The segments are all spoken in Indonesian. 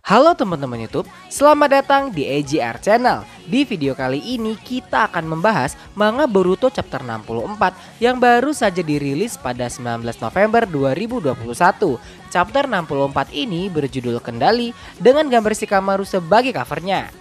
Halo teman-teman YouTube, selamat datang di AJR Channel. Di video kali ini kita akan membahas manga Boruto chapter 64 yang baru saja dirilis pada 19 November 2021. Chapter 64 ini berjudul Kendali dengan gambar Shikamaru sebagai covernya.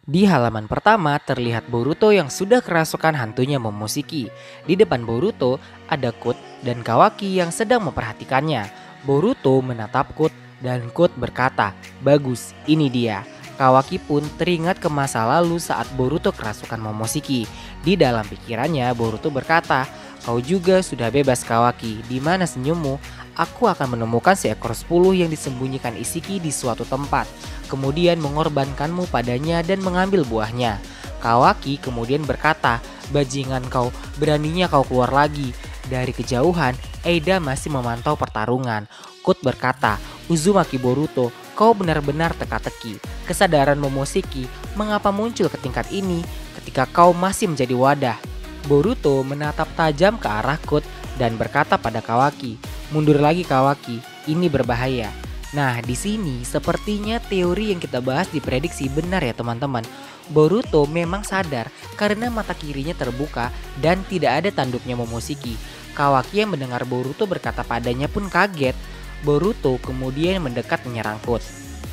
Di halaman pertama terlihat Boruto yang sudah kerasukan hantunya Momoshiki. Di depan Boruto ada Kut dan Kawaki yang sedang memperhatikannya. Boruto menatap Kut dan Kut berkata, "Bagus, ini dia." Kawaki pun teringat ke masa lalu saat Boruto kerasukan Momoshiki. Di dalam pikirannya Boruto berkata, "Kau juga sudah bebas Kawaki, di mana senyummu? Aku akan menemukan seekor 10 yang disembunyikan Isiki di suatu tempat, kemudian mengorbankanmu padanya dan mengambil buahnya." Kawaki kemudian berkata, "Bajingan kau, beraninya kau keluar lagi." Dari kejauhan, Eida masih memantau pertarungan. Kut berkata, "Uzumaki Boruto, kau benar-benar teka-teki. Kesadaran Momoshiki mengapa muncul ke tingkat ini ketika kau masih menjadi wadah?" Boruto menatap tajam ke arah Kut dan berkata pada Kawaki, "Mundur lagi Kawaki, ini berbahaya." Nah, di sini sepertinya teori yang kita bahas diprediksi benar ya teman-teman. Boruto memang sadar karena mata kirinya terbuka dan tidak ada tanduknya Momoshiki. Kawaki yang mendengar Boruto berkata padanya pun kaget. Boruto kemudian mendekat menyerang Kut.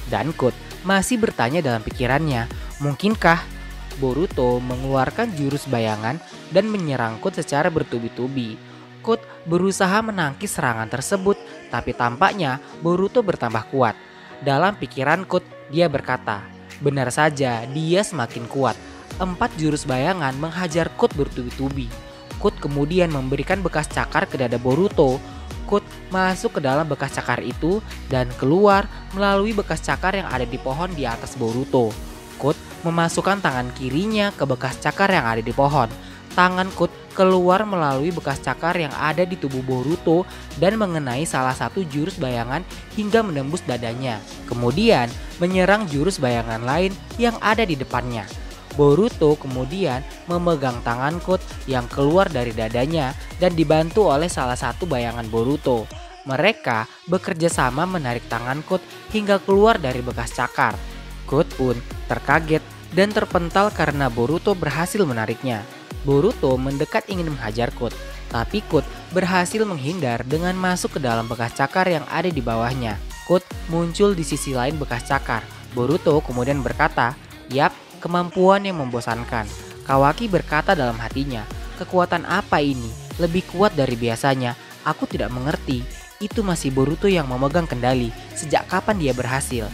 Dan Kut masih bertanya dalam pikirannya, mungkinkah? Boruto mengeluarkan jurus bayangan dan menyerang Kut secara bertubi-tubi. Kut berusaha menangkis serangan tersebut, tapi tampaknya Boruto bertambah kuat. Dalam pikiran Kut, dia berkata, benar saja dia semakin kuat. 4 jurus bayangan menghajar Kut bertubi-tubi. Kut kemudian memberikan bekas cakar ke dada Boruto. Kut masuk ke dalam bekas cakar itu dan keluar melalui bekas cakar yang ada di pohon di atas Boruto. Kut memasukkan tangan kirinya ke bekas cakar yang ada di pohon. Tangan Kut keluar melalui bekas cakar yang ada di tubuh Boruto dan mengenai salah satu jurus bayangan hingga menembus dadanya. Kemudian menyerang jurus bayangan lain yang ada di depannya. Boruto kemudian memegang tangan Kut yang keluar dari dadanya dan dibantu oleh salah satu bayangan Boruto. Mereka bekerja sama menarik tangan Kut hingga keluar dari bekas cakar. Kut pun terkaget dan terpental karena Boruto berhasil menariknya. Boruto mendekat ingin menghajar Kut, tapi Kut berhasil menghindar dengan masuk ke dalam bekas cakar yang ada di bawahnya. Kut muncul di sisi lain bekas cakar. Boruto kemudian berkata, "Yap, kemampuan yang membosankan." Kawaki berkata dalam hatinya, "Kekuatan apa ini? Lebih kuat dari biasanya. Aku tidak mengerti. Itu masih Boruto yang memegang kendali. Sejak kapan dia berhasil?"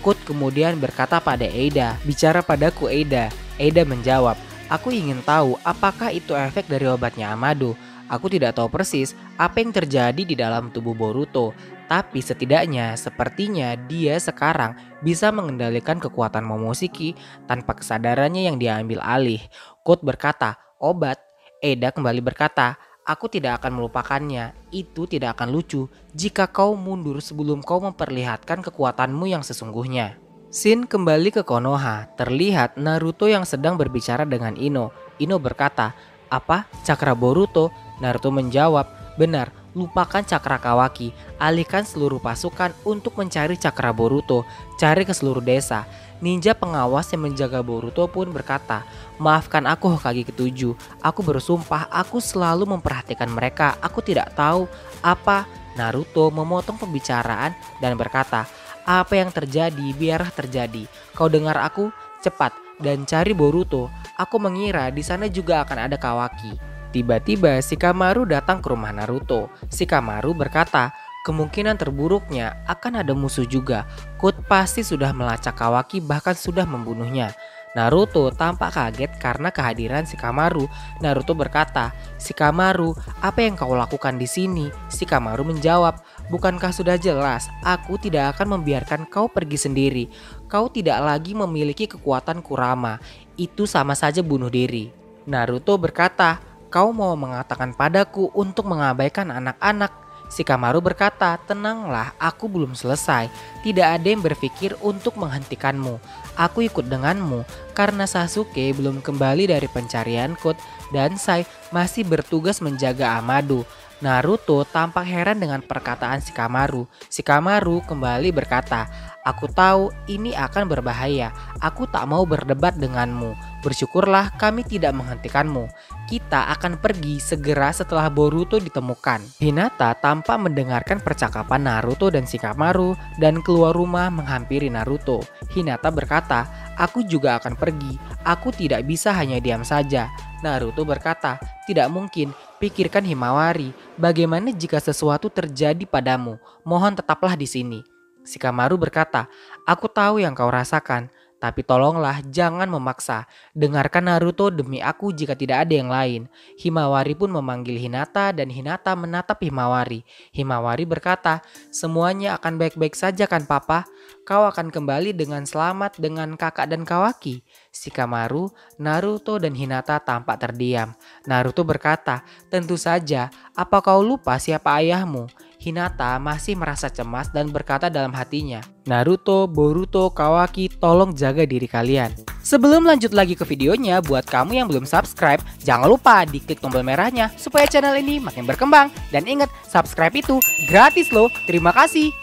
Kut kemudian berkata pada Eida, "Bicara padaku Eida." Eida menjawab, "Aku ingin tahu apakah itu efek dari obatnya Amado. Aku tidak tahu persis apa yang terjadi di dalam tubuh Boruto. Tapi setidaknya sepertinya dia sekarang bisa mengendalikan kekuatan Momoshiki tanpa kesadarannya yang diambil alih." Kut berkata, "Obat?" Eida kembali berkata, "Aku tidak akan melupakannya. Itu tidak akan lucu jika kau mundur sebelum kau memperlihatkan kekuatanmu yang sesungguhnya." Scene kembali ke Konoha. Terlihat Naruto yang sedang berbicara dengan Ino. Ino berkata, "Apa? Cakra Boruto?" Naruto menjawab, "Benar, lupakan cakra Kawaki. Alihkan seluruh pasukan untuk mencari cakra Boruto. Cari ke seluruh desa." Ninja pengawas yang menjaga Boruto pun berkata, "Maafkan aku Hokage ke-7. Aku bersumpah aku selalu memperhatikan mereka. Aku tidak tahu apa." Naruto memotong pembicaraan dan berkata, "Apa yang terjadi biarlah terjadi. Kau dengar aku? Cepat dan cari Boruto. Aku mengira di sana juga akan ada Kawaki." Tiba-tiba Shikamaru datang ke rumah Naruto. Shikamaru berkata, "Kemungkinan terburuknya akan ada musuh juga. Kut pasti sudah melacak Kawaki bahkan sudah membunuhnya." Naruto tampak kaget karena kehadiran Shikamaru. Naruto berkata, "Shikamaru, apa yang kau lakukan di sini?" Shikamaru menjawab, "Bukankah sudah jelas? Aku tidak akan membiarkan kau pergi sendiri. Kau tidak lagi memiliki kekuatan Kurama. Itu sama saja bunuh diri." Naruto berkata, "Kau mau mengatakan padaku untuk mengabaikan anak-anak?" Shikamaru berkata, "Tenanglah, aku belum selesai. Tidak ada yang berpikir untuk menghentikanmu. Aku ikut denganmu karena Sasuke belum kembali dari pencarian Kut dan Sai masih bertugas menjaga Amado. Naruto tampak heran dengan perkataan Shikamaru. Shikamaru kembali berkata, "Aku tahu ini akan berbahaya. Aku tak mau berdebat denganmu. Bersyukurlah kami tidak menghentikanmu. Kita akan pergi segera setelah Boruto ditemukan." Hinata tampak mendengarkan percakapan Naruto dan Shikamaru dan keluar rumah menghampiri Naruto. Hinata berkata, "Aku juga akan pergi. Aku tidak bisa hanya diam saja." Naruto berkata, "Tidak mungkin. Pikirkan Himawari. Bagaimana jika sesuatu terjadi padamu? Mohon tetaplah di sini." Shikamaru berkata, "Aku tahu yang kau rasakan. Tapi tolonglah jangan memaksa. Dengarkan Naruto demi aku jika tidak ada yang lain." Himawari pun memanggil Hinata dan Hinata menatap Himawari. Himawari berkata, "Semuanya akan baik-baik saja kan Papa? Kau akan kembali dengan selamat dengan kakak dan Kawaki." Shikamaru, Naruto dan Hinata tampak terdiam. Naruto berkata, "Tentu saja, apa kau lupa siapa ayahmu?" Hinata masih merasa cemas dan berkata dalam hatinya, "Naruto, Boruto, Kawaki, tolong jaga diri kalian." Sebelum lanjut lagi ke videonya, buat kamu yang belum subscribe, jangan lupa diklik tombol merahnya supaya channel ini makin berkembang. Dan ingat, subscribe itu gratis loh. Terima kasih.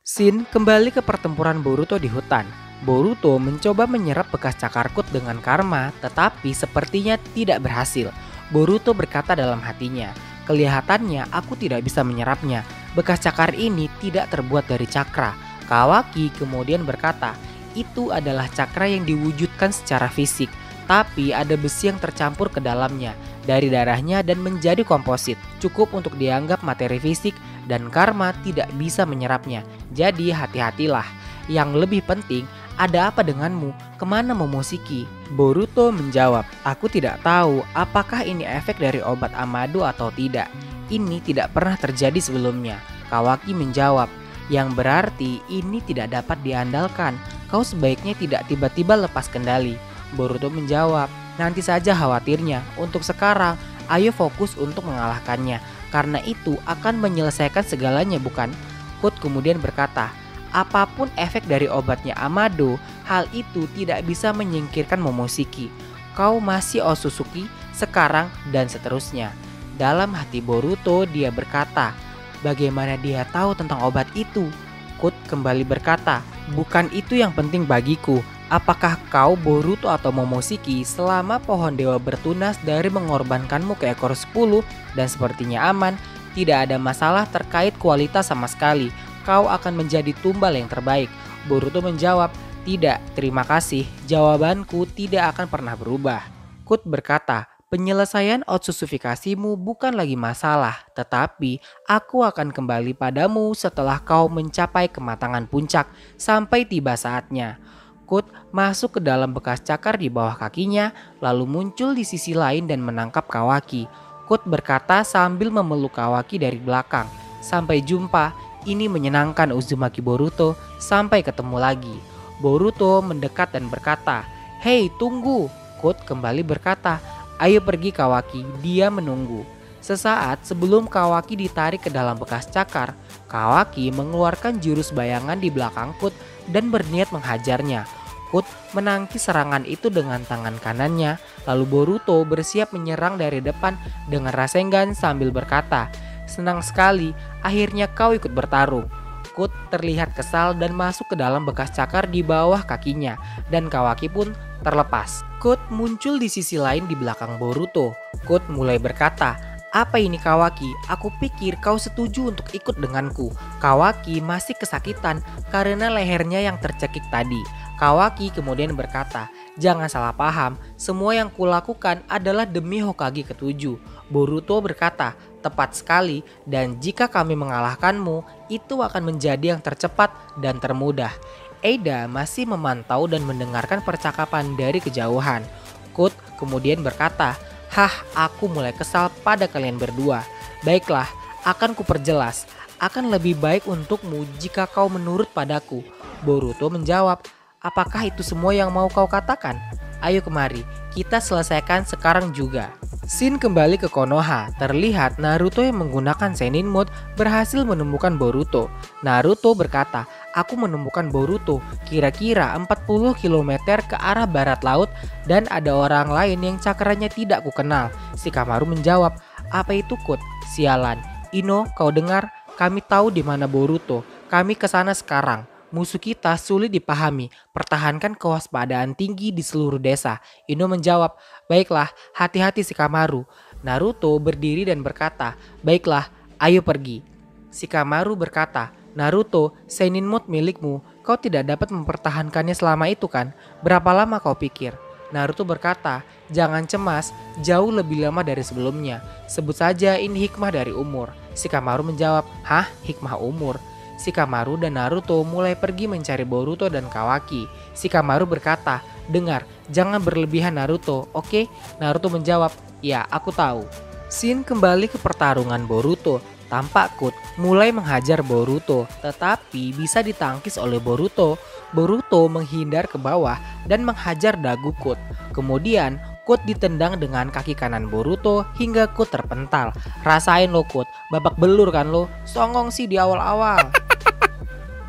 Scene kembali ke pertempuran Boruto di hutan. Boruto mencoba menyerap bekas cakar Kut dengan karma, tetapi sepertinya tidak berhasil. Boruto berkata dalam hatinya, "Kelihatannya aku tidak bisa menyerapnya. Bekas cakar ini tidak terbuat dari cakra." Kawaki kemudian berkata, "Itu adalah cakra yang diwujudkan secara fisik, tapi ada besi yang tercampur ke dalamnya dari darahnya dan menjadi komposit. Cukup untuk dianggap materi fisik dan karma tidak bisa menyerapnya. Jadi hati-hatilah. Yang lebih penting, ada apa denganmu? Kemana Momoshiki?" Boruto menjawab, "Aku tidak tahu apakah ini efek dari obat Amado atau tidak. Ini tidak pernah terjadi sebelumnya." Kawaki menjawab, "Yang berarti ini tidak dapat diandalkan. Kau sebaiknya tidak tiba-tiba lepas kendali." Boruto menjawab, "Nanti saja khawatirnya. Untuk sekarang, ayo fokus untuk mengalahkannya. Karena itu akan menyelesaikan segalanya, bukan?" Kut kemudian berkata, "Apapun efek dari obatnya Amado, hal itu tidak bisa menyingkirkan Momoshiki. Kau masih Otsutsuki sekarang dan seterusnya." Dalam hati Boruto dia berkata, "Bagaimana dia tahu tentang obat itu?" Kut kembali berkata, "Bukan itu yang penting bagiku. Apakah kau Boruto atau Momoshiki selama pohon dewa bertunas dari mengorbankanmu ke ekor 10 dan sepertinya aman, tidak ada masalah terkait kualitas sama sekali. Kau akan menjadi tumbal yang terbaik." Boruto menjawab, "Tidak, terima kasih. Jawabanku tidak akan pernah berubah." Kut berkata, "Penyelesaian Otsutsufikasimu bukan lagi masalah, tetapi aku akan kembali padamu setelah kau mencapai kematangan puncak sampai tiba saatnya." Kut masuk ke dalam bekas cakar di bawah kakinya, lalu muncul di sisi lain dan menangkap Kawaki. Kut berkata sambil memeluk Kawaki dari belakang, "Sampai jumpa, ini menyenangkan Uzumaki Boruto, sampai ketemu lagi." Boruto mendekat dan berkata, "Hei, tunggu." Kut kembali berkata, "Ayo pergi Kawaki." Dia menunggu. Sesaat sebelum Kawaki ditarik ke dalam bekas cakar, Kawaki mengeluarkan jurus bayangan di belakang Kut dan berniat menghajarnya. Kut menangkis serangan itu dengan tangan kanannya, lalu Boruto bersiap menyerang dari depan dengan Rasengan sambil berkata, "Senang sekali, akhirnya kau ikut bertarung." Kut terlihat kesal dan masuk ke dalam bekas cakar di bawah kakinya, dan Kawaki pun terlepas. Kut muncul di sisi lain di belakang Boruto. Kut mulai berkata, "Apa ini Kawaki? Aku pikir kau setuju untuk ikut denganku." Kawaki masih kesakitan karena lehernya yang tercekik tadi. Kawaki kemudian berkata, "Jangan salah paham, semua yang kulakukan adalah demi Hokage ke-7. Boruto berkata, "Tepat sekali, dan jika kami mengalahkanmu, itu akan menjadi yang tercepat dan termudah." Eida masih memantau dan mendengarkan percakapan dari kejauhan. Kut kemudian berkata, "Hah, aku mulai kesal pada kalian berdua. Baiklah, akan kuperjelas. Akan lebih baik untukmu jika kau menurut padaku." Boruto menjawab, "Apakah itu semua yang mau kau katakan? Ayo kemari, kita selesaikan sekarang juga." Scene kembali ke Konoha. Terlihat Naruto yang menggunakan Sennin Mode berhasil menemukan Boruto. Naruto berkata, "Aku menemukan Boruto kira-kira 40 km ke arah barat laut dan ada orang lain yang cakranya tidak kukenal." Shikamaru menjawab, Apa itu Kut? Sialan. Ino, kau dengar? Kami tahu di mana Boruto. Kami kesana sekarang. Musuh kita sulit dipahami. Pertahankan kewaspadaan tinggi di seluruh desa. Ino menjawab, baiklah, hati-hati Shikamaru. Naruto berdiri dan berkata, baiklah, ayo pergi. Shikamaru berkata, Naruto, Senin Mood milikmu. Kau tidak dapat mempertahankannya selama itu kan? Berapa lama kau pikir? Naruto berkata, jangan cemas, jauh lebih lama dari sebelumnya. Sebut saja ini hikmah dari umur. Shikamaru menjawab, hah? Hikmah umur? Shikamaru dan Naruto mulai pergi mencari Boruto dan Kawaki. Shikamaru berkata, dengar, jangan berlebihan Naruto, oke? Naruto menjawab, ya aku tahu. Shin kembali ke pertarungan Boruto. Tampak Kut mulai menghajar Boruto, tetapi bisa ditangkis oleh Boruto. Boruto menghindar ke bawah dan menghajar dagu Kut. Kemudian Kut ditendang dengan kaki kanan Boruto hingga Kut terpental. Rasain lo Kut, babak belur kan lo, songong sih di awal-awal.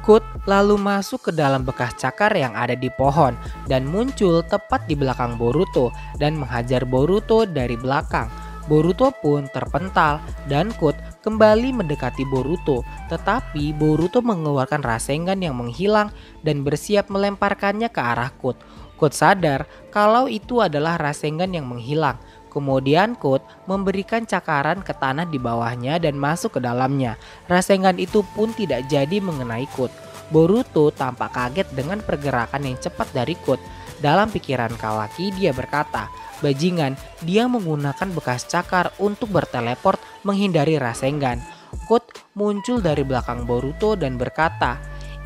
Kut lalu masuk ke dalam bekas cakar yang ada di pohon dan muncul tepat di belakang Boruto dan menghajar Boruto dari belakang. Boruto pun terpental dan Kut kembali mendekati Boruto, tetapi Boruto mengeluarkan Rasengan yang menghilang dan bersiap melemparkannya ke arah Kut. Kut sadar kalau itu adalah Rasengan yang menghilang. Kemudian Kut memberikan cakaran ke tanah di bawahnya dan masuk ke dalamnya. Rasengan itu pun tidak jadi mengenai Kut. Boruto tampak kaget dengan pergerakan yang cepat dari Kut. Dalam pikiran Kawaki dia berkata, bajingan, dia menggunakan bekas cakar untuk berteleport menghindari Rasengan. Kut muncul dari belakang Boruto dan berkata,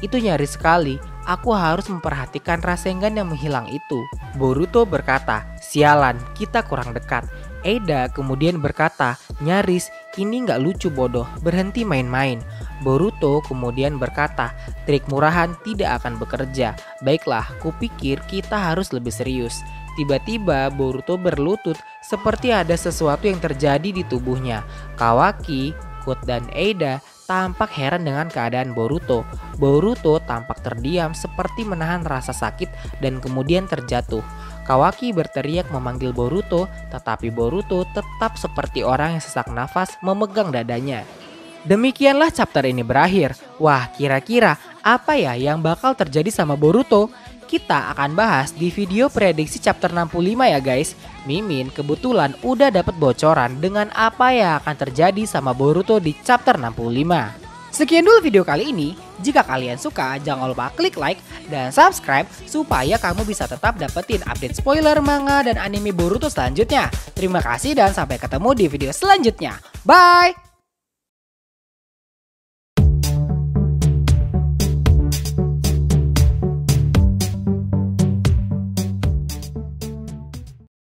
itu nyaris sekali, aku harus memperhatikan Rasengan yang menghilang itu. Boruto berkata, sialan, kita kurang dekat. Eida kemudian berkata, nyaris, ini nggak lucu bodoh, berhenti main-main. Boruto kemudian berkata, trik murahan tidak akan bekerja. Baiklah, kupikir kita harus lebih serius. Tiba-tiba Boruto berlutut seperti ada sesuatu yang terjadi di tubuhnya. Kawaki, Kut dan Eida tampak heran dengan keadaan Boruto. Boruto tampak terdiam seperti menahan rasa sakit dan kemudian terjatuh. Kawaki berteriak memanggil Boruto, tetapi Boruto tetap seperti orang yang sesak nafas memegang dadanya. Demikianlah chapter ini berakhir. Wah, kira-kira apa ya yang bakal terjadi sama Boruto? Kita akan bahas di video prediksi chapter 65 ya guys. Mimin kebetulan udah dapat bocoran dengan apa yang akan terjadi sama Boruto di chapter 65. Sekian dulu video kali ini. Jika kalian suka, jangan lupa klik like dan subscribe supaya kamu bisa tetap dapetin update spoiler manga dan anime Boruto selanjutnya. Terima kasih dan sampai ketemu di video selanjutnya. Bye!